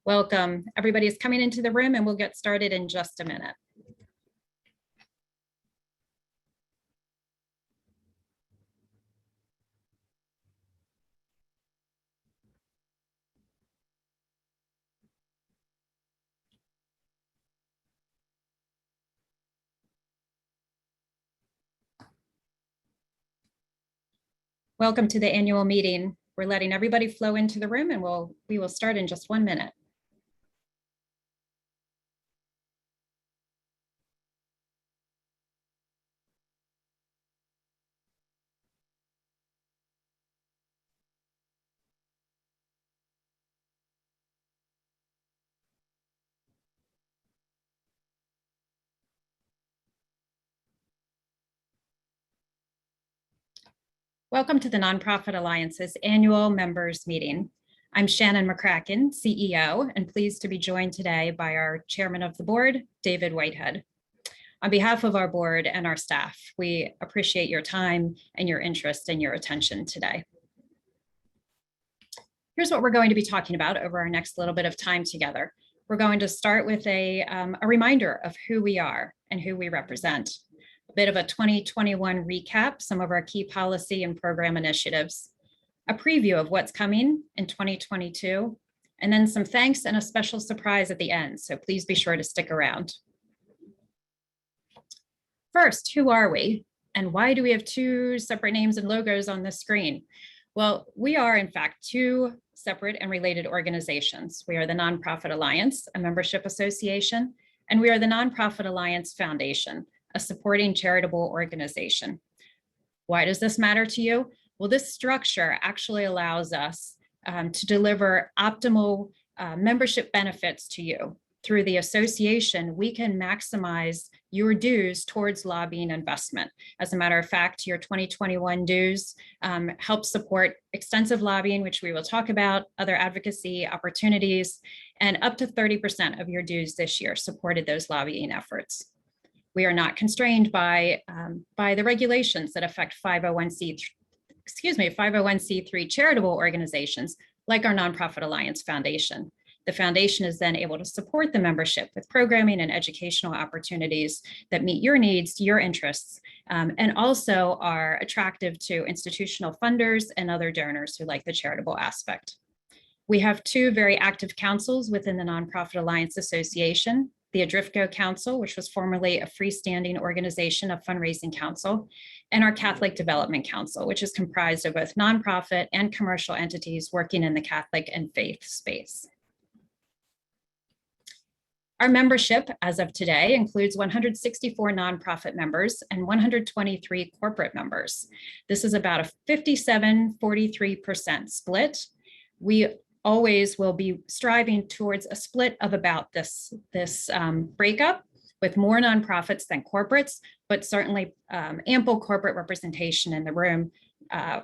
Welcome. Everybody is coming into the room and we'll get started in just a minute. Welcome to the annual meeting. We're letting everybody flow into the room and we will start in just 1 minute. Welcome to the Nonprofit Alliance's annual members meeting. I'm Shannon McCracken, CEO, and pleased to be joined today by our chairman of the board, David Whitehead. On behalf of our board and our staff, we appreciate your time and your interest and your attention today. Here's what we're going to be talking about over our next little bit of time together. We're going to start with a reminder of who we are and who we represent. A bit of a 2021 recap, some of our key policy and program initiatives, a preview of what's coming in 2022, and then some thanks and a special surprise at the end. So please be sure to stick around. First, who are we? And why do we have two separate names and logos on the screen? Well, we are in fact two separate and related organizations. We are the Nonprofit Alliance, a membership association, and we are the Nonprofit Alliance Foundation, a supporting charitable organization. Why does this matter to you? Well, this structure actually allows us to deliver optimal membership benefits to you. Through the association, we can maximize your dues towards lobbying investment. As a matter of fact, your 2021 dues help support extensive lobbying, which we will talk about, other advocacy opportunities, and up to 30% of your dues this year supported those lobbying efforts. We are not constrained by the regulations that affect 501c3 charitable organizations like our Nonprofit Alliance Foundation. The foundation is then able to support the membership with programming and educational opportunities that meet your needs, your interests, and also are attractive to institutional funders and other donors who like the charitable aspect. We have two very active councils within the Nonprofit Alliance Association. The Adrifco Council, which was formerly a freestanding organization of Fundraising Council, and our Catholic Development Council, which is comprised of both nonprofit and commercial entities working in the Catholic and faith space. Our membership as of today includes 164 nonprofit members and 123 corporate members. This is about a 57-43% split. We always will be striving towards a split of about this breakup, with more nonprofits than corporates, but certainly ample corporate representation in the room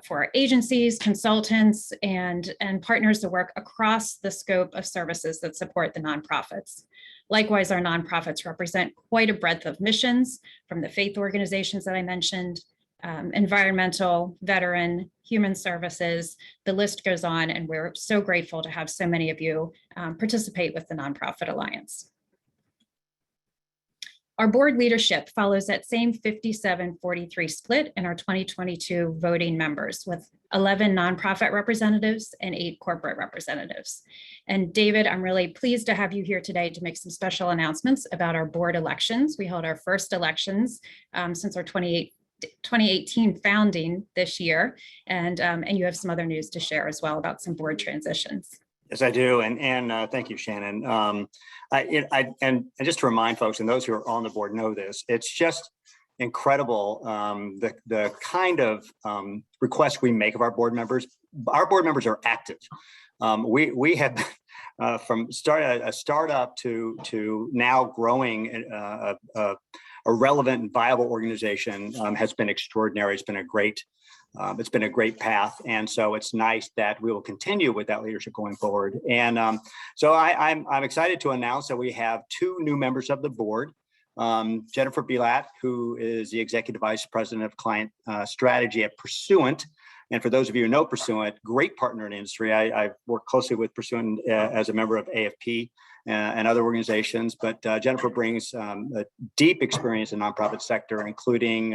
for agencies, consultants, and partners to work across the scope of services that support the nonprofits. Likewise, our nonprofits represent quite a breadth of missions, from the faith organizations that I mentioned, environmental, veteran, human services, the list goes on, and we're so grateful to have so many of you participate with the Nonprofit Alliance. Our board leadership follows that same 57-43 split in our 2022 voting members, with 11 nonprofit representatives and 8 corporate representatives. And David, I'm really pleased to have you here today to make some special announcements about our board elections. We held our first elections since our 2018 founding this year, and you have some other news to share as well about some board transitions. Yes, I do, and thank you, Shannon. And just to remind folks, and those who are on the board know this, it's just incredible the kind of requests we make of our board members. Our board members are active. We have from a startup to now growing a relevant and viable organization has been extraordinary. It's been a great path, and so it's nice that we will continue with that leadership going forward. And so I'm excited to announce that we have 2 new members of the board. Jennifer Belat, who is the Executive Vice President of Client Strategy at Pursuant, And for those of you who know Pursuant, great partner in the industry. I've worked closely with Pursuant as a member of AFP and other organizations, but Jennifer brings a deep experience in the nonprofit sector, including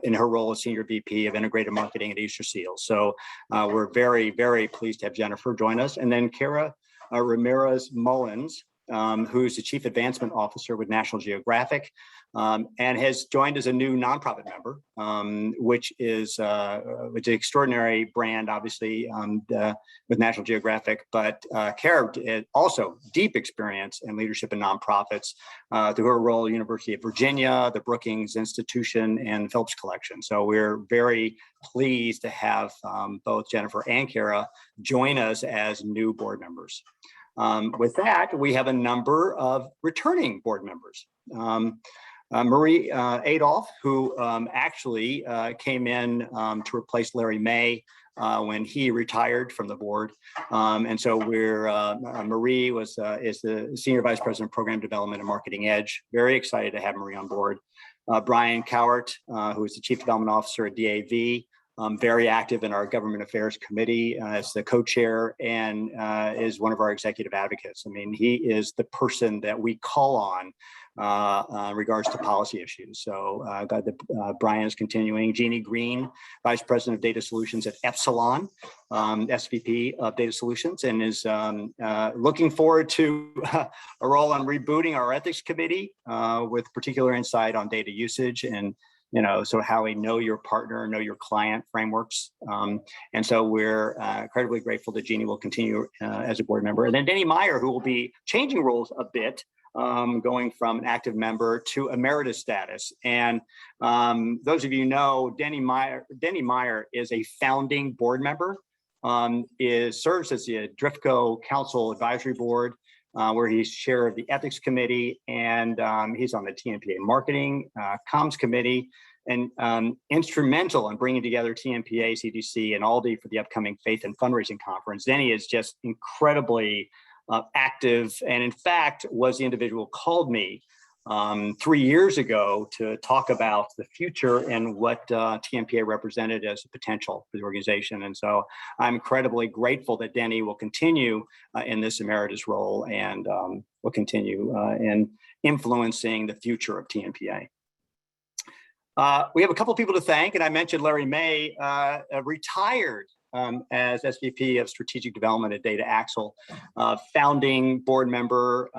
in her role as Senior VP of Integrated Marketing at Easter Seals. So we're very, very pleased to have Jennifer join us. And then Kara Ramirez Mullins, who's the Chief Advancement Officer with National Geographic, and has joined as a new nonprofit member, which is an extraordinary brand, obviously, with National Geographic. But Kara also deep experience and leadership in nonprofits through her role at the University of Virginia, the Brookings Institution, and Phillips Collection. So we're very pleased to have both Jennifer and Kara join us as new board members. With that, we have a number of returning board members. Marie Adolph, who actually came in to replace Larry May when he retired from the board. And so Marie is the Senior Vice President of Program Development and Marketing Edge. Very excited to have Marie on board. Brian Cowart, who is the Chief Development Officer at DAV. Very active in our Government Affairs Committee as the co-chair and is one of our executive advocates. I mean, he is the person that we call on in regards to policy issues. So glad that Brian is continuing. Jeannie Green, Vice President of Data Solutions at Epsilon, SVP of Data Solutions, and is looking forward to a role on rebooting our ethics committee with particular insight on data usage and so how we know your partner, know your client frameworks. And so we're incredibly grateful that Jeannie will continue as a board member. And then Denny Meyer, who will be changing roles a bit, going from an active member to emeritus status. And those of you know, Denny Meyer is a founding board member, serves as the Driftco Council Advisory Board, where he's chair of the ethics committee, and he's on the TNPA marketing comms committee, and instrumental in bringing together TNPA, CDC, and Aldi for the upcoming Faith and Fundraising Conference. Denny is just incredibly active, and in fact was the individual who called me 3 years ago to talk about the future and what TNPA represented as a potential for the organization. And so I'm incredibly grateful that Denny will continue in this emeritus role and will continue in influencing the future of TNPA. We have a couple of people to thank, and I mentioned Larry May retired as SVP of Strategic Development at Data Axle, founding board member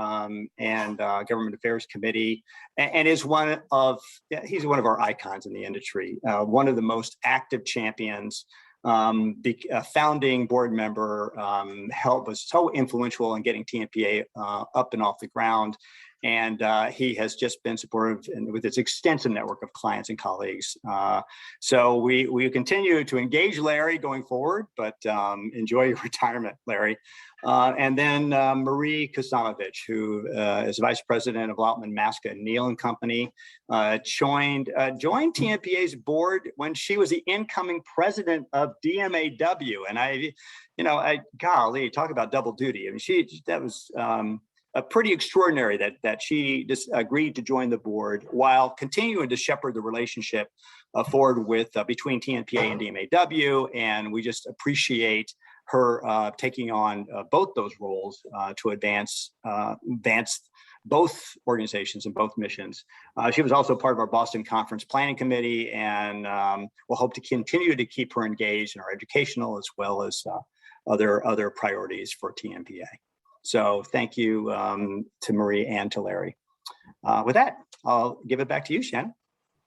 and Government Affairs Committee, and is he's one of our icons in the industry, one of the most active champions. Founding board member, was so influential in getting TNPA up and off the ground. And he has just been supportive with his extensive network of clients and colleagues. So we continue to engage Larry going forward, but enjoy your retirement, Larry. And then Marie Kosamovich, who is Vice President of Lautman, Maska and Neal and Company, joined TNPA's board when she was the incoming president of DMAW. And golly, talk about double duty. I mean, that was pretty extraordinary that she just agreed to join the board while continuing to shepherd the relationship forward with between TNPA and DMAW. And we just appreciate her taking on both those roles to advance both organizations and both missions. She was also part of our Boston Conference Planning Committee, and we'll hope to continue to keep her engaged in our educational as well as other priorities for TNPA. So thank you to Marie and to Larry. With that, I'll give it back to you, Shannon.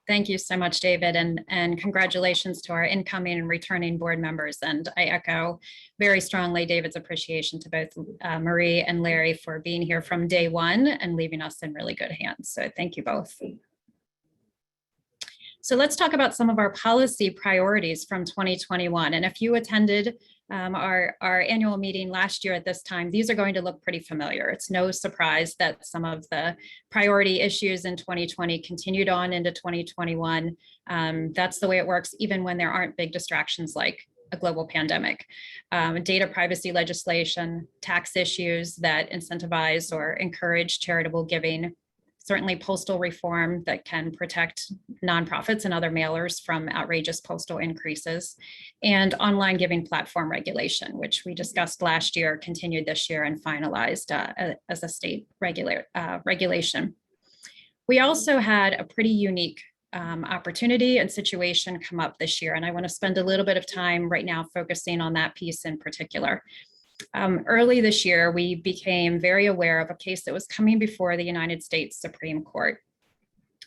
Thank you so much, David, and congratulations to our incoming and returning board members. And I echo very strongly David's appreciation to both Marie and Larry for being here from day one and leaving us in really good hands. So thank you both. So let's talk about some of our policy priorities from 2021. And if you attended our annual meeting last year at this time, these are going to look pretty familiar. It's no surprise that some of the priority issues in 2020 continued on into 2021. That's the way it works, even when there aren't big distractions like a global pandemic. Data privacy legislation, tax issues that incentivize or encourage charitable giving, certainly postal reform that can protect nonprofits and other mailers from outrageous postal increases, and online giving platform regulation, which we discussed last year, continued this year, and finalized as a state regulation. We also had a pretty unique opportunity and situation come up this year, and I want to spend a little bit of time right now focusing on that piece in particular. Early this year, we became very aware of a case that was coming before the United States Supreme Court.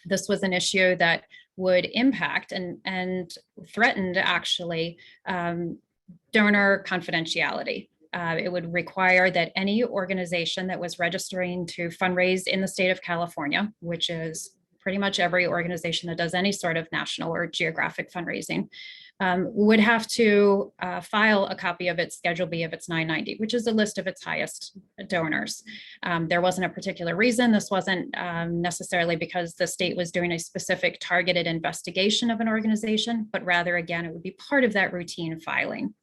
This was an issue that would impact and threatened actually donor confidentiality. It would require that any organization that was registering to fundraise in the state of California, which is pretty much every organization that does any sort of national or geographic fundraising, would have to file a copy of its Schedule B of its 990, which is a list of its highest donors. There wasn't a particular reason. This wasn't necessarily because the state was doing a specific targeted investigation of an organization, but rather, again, it would be part of that routine filing.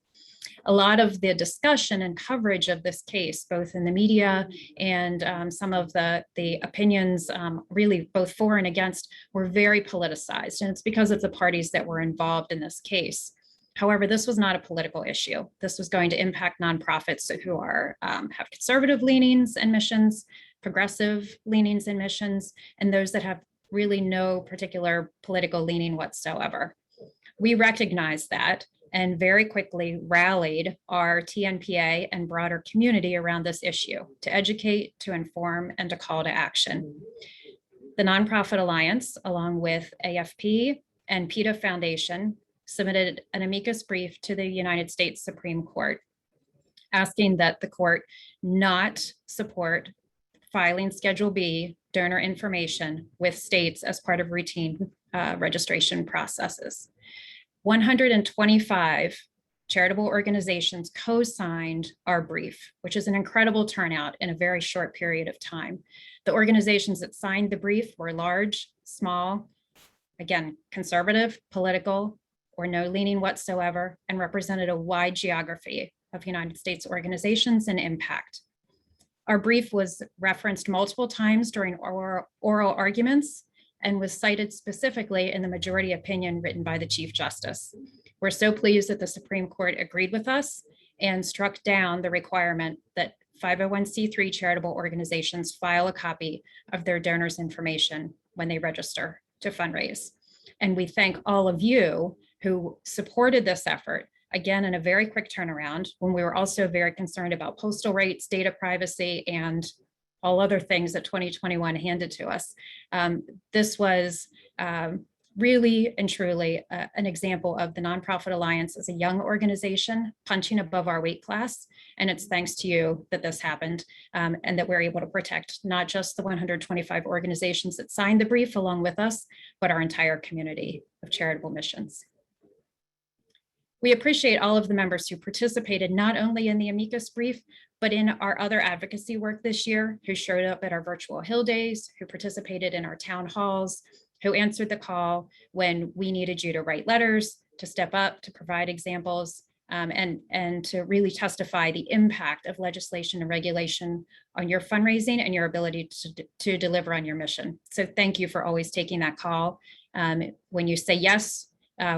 A lot of the discussion and coverage of this case, both in the media and some of the opinions, really both for and against, were very politicized. And it's because of the parties that were involved in this case. However, this was not a political issue. This was going to impact nonprofits who are have conservative leanings and missions, progressive leanings and missions, and those that have really no particular political leaning whatsoever. We recognize that and very quickly rallied our TNPA and broader community around this issue to educate, to inform, and to call to action. The Nonprofit Alliance, along with AFP and PETA Foundation, submitted an amicus brief to the United States Supreme Court, asking that the court not support filing Schedule B donor information with states as part of routine registration processes. 125 charitable organizations co-signed our brief, which is an incredible turnout in a very short period of time. The organizations that signed the brief were large, small, again, conservative, political, or no leaning whatsoever, and represented a wide geography of United States organizations and impact. Our brief was referenced multiple times during oral arguments and was cited specifically in the majority opinion written by the Chief Justice. We're so pleased that the Supreme Court agreed with us and struck down the requirement that 501c3 charitable organizations file a copy of their donors' information when they register to fundraise. And we thank all of you who supported this effort, again, in a very quick turnaround, when we were also very concerned about postal rates, data privacy, and all other things that 2021 handed to us. This was really and truly an example of the Nonprofit Alliance as a young organization punching above our weight class. And it's thanks to you that this happened and that we're able to protect not just the 125 organizations that signed the brief along with us, but our entire community of charitable missions. We appreciate all of the members who participated not only in the amicus brief, but in our other advocacy work this year, who showed up at our virtual Hill Days, who participated in our town halls, who answered the call when we needed you to write letters, to step up, to provide examples, and to really testify the impact of legislation and regulation on your fundraising and your ability to deliver on your mission. So thank you for always taking that call. When you say yes,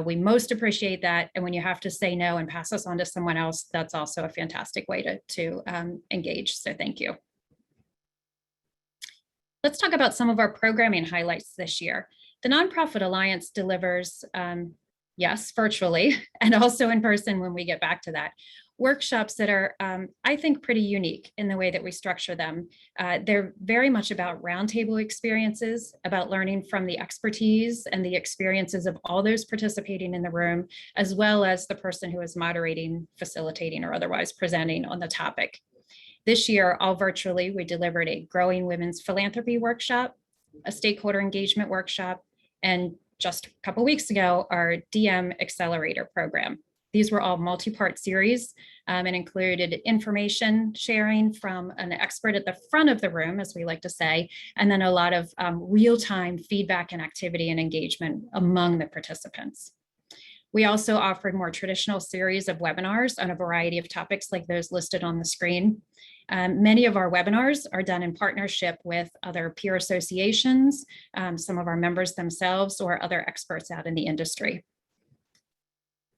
we most appreciate that. And when you have to say no and pass us on to someone else, that's also a fantastic way to engage. So thank you. Let's talk about some of our programming highlights this year. The Nonprofit Alliance delivers, yes, virtually, and also in person when we get back to that, workshops that are, I think, pretty unique in the way that we structure them. They're very much about roundtable experiences, about learning from the expertise and the experiences of all those participating in the room, as well as the person who is moderating, facilitating, or otherwise presenting on the topic. This year, all virtually, we delivered a Growing Women's Philanthropy workshop, a stakeholder engagement workshop, and just a couple weeks ago, our DM Accelerator program. These were all multi-part series and included information sharing from an expert at the front of the room, as we like to say, and then a lot of real-time feedback and activity and engagement among the participants. We also offered more traditional series of webinars on a variety of topics like those listed on the screen. Many of our webinars are done in partnership with other peer associations, some of our members themselves, or other experts out in the industry.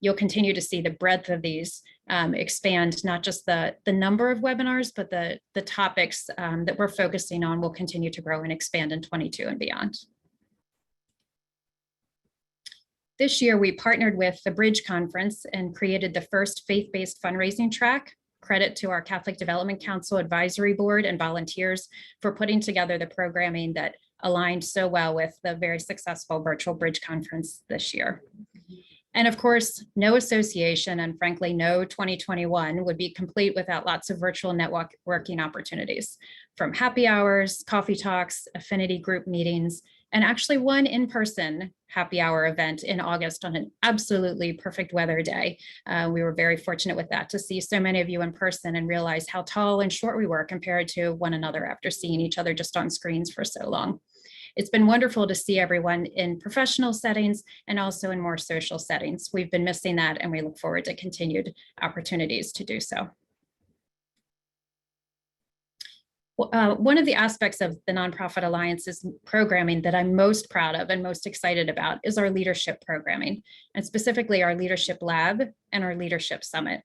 You'll continue to see the breadth of these expand, not just the number of webinars, but the topics that we're focusing on will continue to grow and expand in 22 and beyond. This year, we partnered with the Bridge Conference and created the first faith-based fundraising track. Credit to our Catholic Development Council Advisory Board and volunteers for putting together the programming that aligned so well with the very successful virtual Bridge Conference this year. And of course, no association and frankly, no 2021 would be complete without lots of virtual networking opportunities, from happy hours, coffee talks, affinity group meetings, and actually one in-person happy hour event in August on an absolutely perfect weather day. We were very fortunate with that to see so many of you in person and realize how tall and short we were compared to one another after seeing each other just on screens for so long. It's been wonderful to see everyone in professional settings and also in more social settings. We've been missing that, and we look forward to continued opportunities to do so. One of the aspects of the Nonprofit Alliance's programming that I'm most proud of and most excited about is our leadership programming, and specifically our Leadership Lab and our Leadership Summit.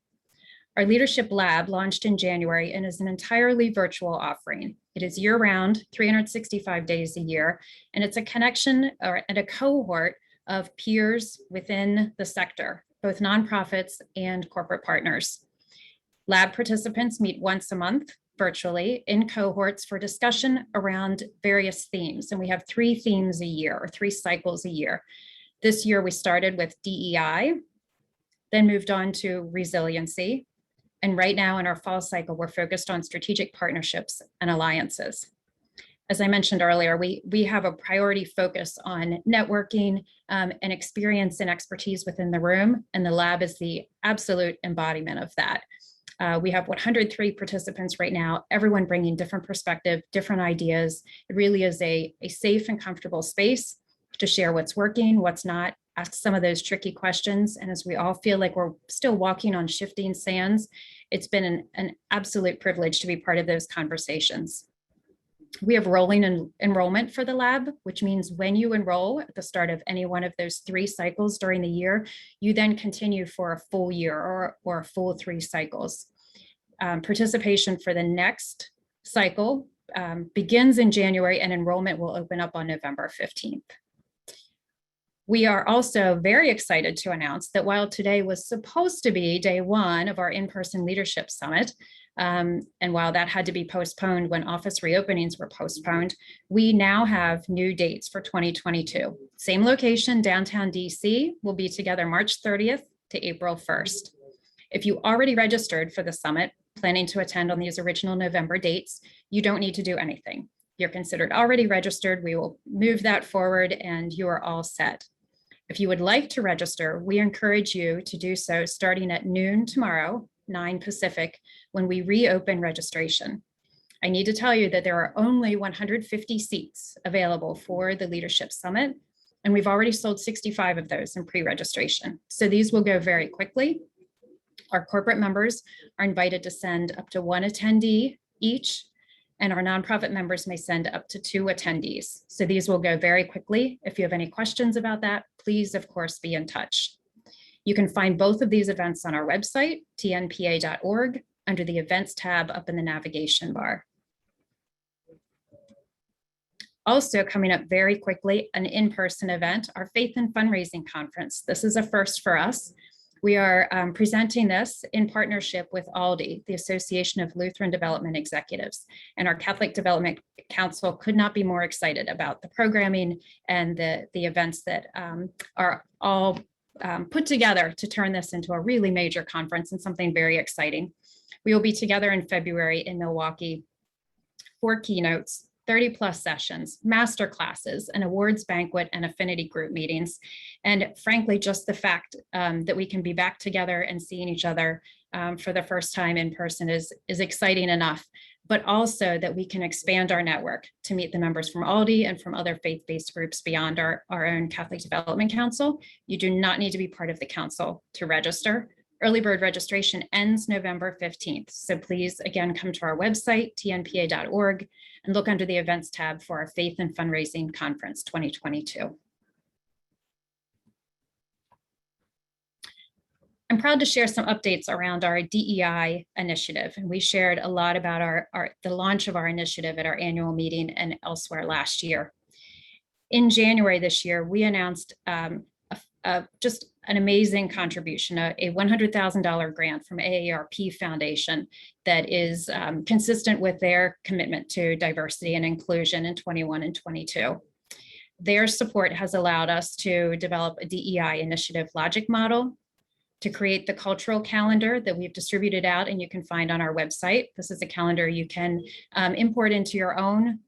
Our Leadership Lab launched in January and is an entirely virtual offering. It is year-round, 365 days a year, and it's a connection and a cohort of peers within the sector, both nonprofits and corporate partners. Lab participants meet once a month virtually in cohorts for discussion around various themes, and we have 3 themes a year, or 3 cycles a year. This year we started with DEI, then moved on to resiliency, and right now in our fall cycle, we're focused on strategic partnerships and alliances. As I mentioned earlier, we have a priority focus on networking and experience and expertise within the room, and the lab is the absolute embodiment of that. We have 103 participants right now, everyone bringing different perspective, different ideas. It really is a safe and comfortable space to share what's working, what's not, ask some of those tricky questions. And as we all feel like we're still walking on shifting sands, it's been an absolute privilege to be part of those conversations. We have rolling enrollment for the lab, which means when you enroll at the start of any one of those 3 cycles during the year, you then continue for a full year or a full 3 cycles. Participation for the next cycle begins in January, and enrollment will open up on November 15th. We are also very excited to announce that while today was supposed to be day 1 of our in-person leadership summit, and while that had to be postponed when office reopenings were postponed, we now have new dates for 2022. Same location, downtown DC, will be together March 30th to April 1st. If you already registered for the summit, planning to attend on these original November dates, you don't need to do anything. You're considered already registered. We will move that forward and you are all set. If you would like to register, we encourage you to do so starting at noon tomorrow, 9 Pacific, when we reopen registration. I need to tell you that there are only 150 seats available for the Leadership Summit, and we've already sold 65 of those in pre-registration. So these will go very quickly. Our corporate members are invited to send up to 1 attendee each, and our nonprofit members may send up to 2 attendees. So these will go very quickly. If you have any questions about that, please, of course, be in touch. You can find both of these events on our website, tnpa.org, under the Events tab up in the navigation bar. Also coming up very quickly, an in-person event, our Faith and Fundraising Conference. This is a first for us. We are presenting this in partnership with ALDE, the Association of Lutheran Development Executives, and our Catholic Development Council could not be more excited about the programming and the events that are all put together to turn this into a really major conference and something very exciting. We will be together in February in Milwaukee for keynotes, 30+ sessions, master classes, an awards banquet, and affinity group meetings. And frankly, just the fact that we can be back together and seeing each other for the first time in person is exciting enough, but also that we can expand our network to meet the members from Aldi and from other faith-based groups beyond our own Catholic Development Council. You do not need to be part of the council to register. Early bird registration ends November 15th. So please, again, come to our website, tnpa.org, and look under the events tab for our Faith and Fundraising Conference 2022. I'm proud to share some updates around our DEI initiative, and we shared a lot about the launch of our initiative at our annual meeting and elsewhere last year. In January this year, we announced just an amazing contribution, a $100,000 grant from AARP Foundation that is consistent with their commitment to diversity and inclusion in 21 and 22. Their support has allowed us to develop a DEI initiative logic model, to create the cultural calendar that we've distributed out and you can find on our website. This is a calendar you can import into your own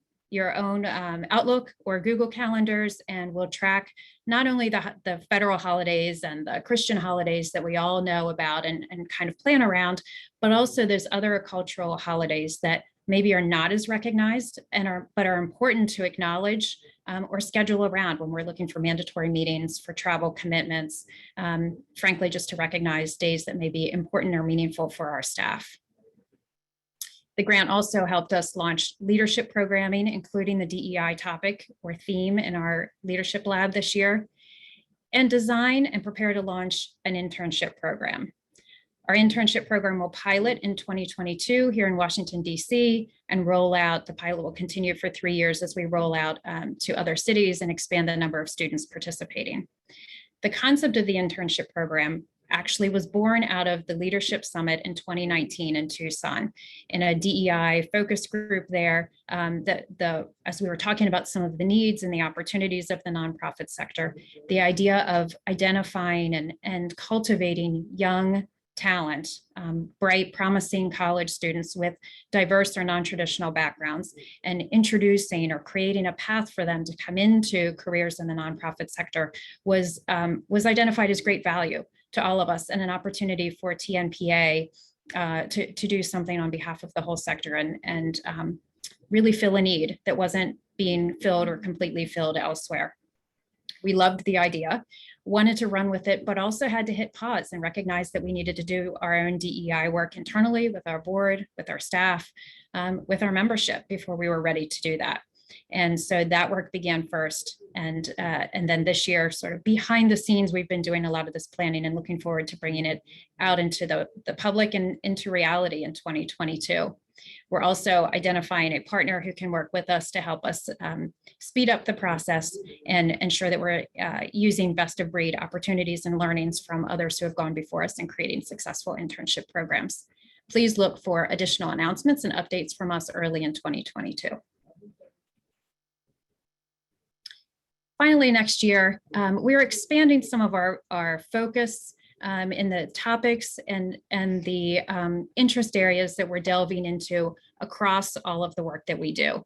Outlook or Google calendars, and we'll track not only the federal holidays and the Christian holidays that we all know about and kind of plan around, but also there's other cultural holidays that maybe are not as recognized but are important to acknowledge or schedule around when we're looking for mandatory meetings, for travel commitments, frankly, just to recognize days that may be important or meaningful for our staff. The grant also helped us launch leadership programming, including the DEI topic or theme in our leadership lab this year, and design and prepare to launch an internship program. Our internship program will pilot in 2022 here in Washington, D.C., and roll out. The pilot will continue for 3 years as we roll out to other cities and expand the number of students participating. The concept of the internship program actually was born out of the Leadership Summit in 2019 in Tucson in a DEI focus group there. As we were talking about some of the needs and the opportunities of the nonprofit sector, the idea of identifying and cultivating young talent, bright, promising college students with diverse or non-traditional backgrounds, and introducing or creating a path for them to come into careers in the nonprofit sector was identified as great value to all of us and an opportunity for TNPA to do something on behalf of the whole sector and really fill a need that wasn't being filled or completely filled elsewhere. We loved the idea, wanted to run with it, but also had to hit pause and recognize that we needed to do our own DEI work internally with our board, with our staff, with our membership before we were ready to do that. And so that work began first. And then this year, sort of behind the scenes, we've been doing a lot of this planning and looking forward to bringing it out into the public and into reality in 2022. We're also identifying a partner who can work with us to help us speed up the process and ensure that we're using best of breed opportunities and learnings from others who have gone before us in creating successful internship programs. Please look for additional announcements and updates from us early in 2022. Finally, next year, we're expanding some of our focus in the topics and the interest areas that we're delving into across all of the work that we do.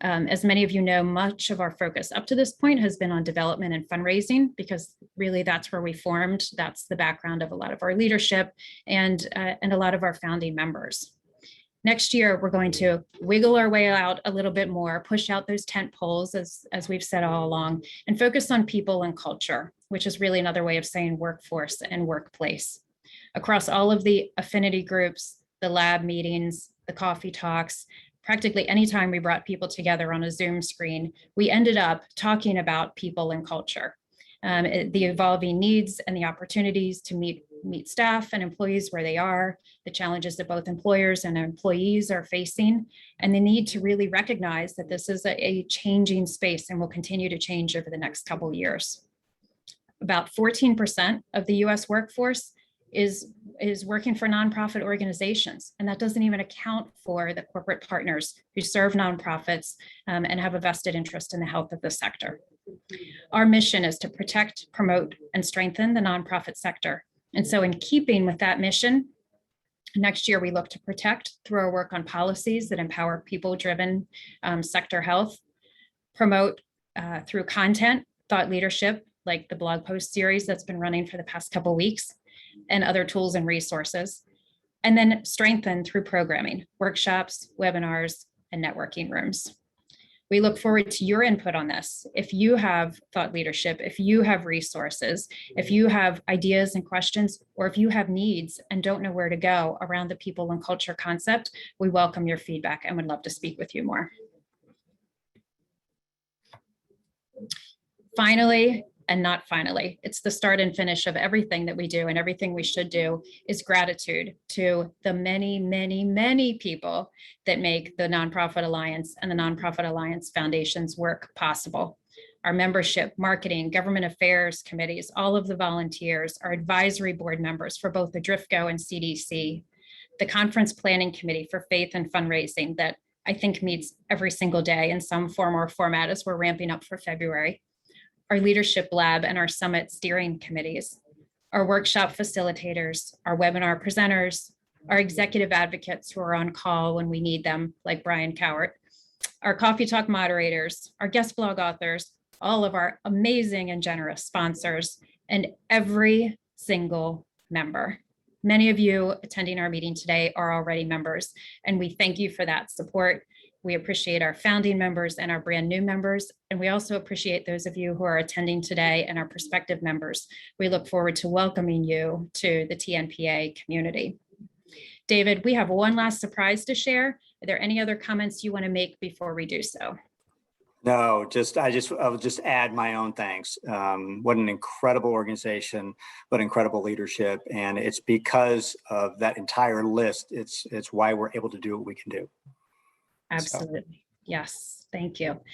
As many of you know, much of our focus up to this point has been on development and fundraising, because really that's where we formed. That's the background of a lot of our leadership and a lot of our founding members. Next year, we're going to wiggle our way out a little bit more, push out those tent poles, as we've said all along, and focus on people and culture, which is really another way of saying workforce and workplace. Across all of the affinity groups, the lab meetings, the coffee talks, practically anytime we brought people together on a Zoom screen, we ended up talking about people and culture, the evolving needs and the opportunities to meet staff and employees where they are, the challenges that both employers and employees are facing, and the need to really recognize that this is a changing space and will continue to change over the next couple of years. About 14% of the US workforce is working for nonprofit organizations, and that doesn't even account for the corporate partners who serve nonprofits and have a vested interest in the health of the sector. Our mission is to protect, promote, and strengthen the nonprofit sector. And so in keeping with that mission, next year we look to protect through our work on policies that empower people-driven sector health, promote through content, thought leadership, like the blog post series that's been running for the past couple of weeks, and other tools and resources, and then strengthen through programming, workshops, webinars, and networking rooms. We look forward to your input on this. If you have thought leadership, if you have resources, if you have ideas and questions, or if you have needs and don't know where to go around the people and culture concept, we welcome your feedback and would love to speak with you more. Finally, and not finally, it's the start and finish of everything that we do, and everything we should do is gratitude to the many, many, many people that make the Nonprofit Alliance and the Nonprofit Alliance Foundation's work possible. Our membership, marketing, government affairs committees, all of the volunteers, our advisory board members for both the DRIFCO and CDC, the conference planning committee for faith and fundraising that I think meets every single day in some form or format as we're ramping up for February, our leadership lab and our summit steering committees, our workshop facilitators, our webinar presenters, our executive advocates who are on call when we need them, like Brian Cowart, our coffee talk moderators, our guest blog authors, all of our amazing and generous sponsors, and every single member. Many of you attending our meeting today are already members, and we thank you for that support. We appreciate our founding members and our brand new members, and we also appreciate those of you who are attending today and our prospective members. We look forward to welcoming you to the TNPA community. David, we have one last surprise to share. Are there any other comments you want to make before we do so? No, I'll just add my own thanks. What an incredible organization, what incredible leadership. And it's because of that entire list, it's why we're able to do what we can do. Absolutely. Yes. Thank you.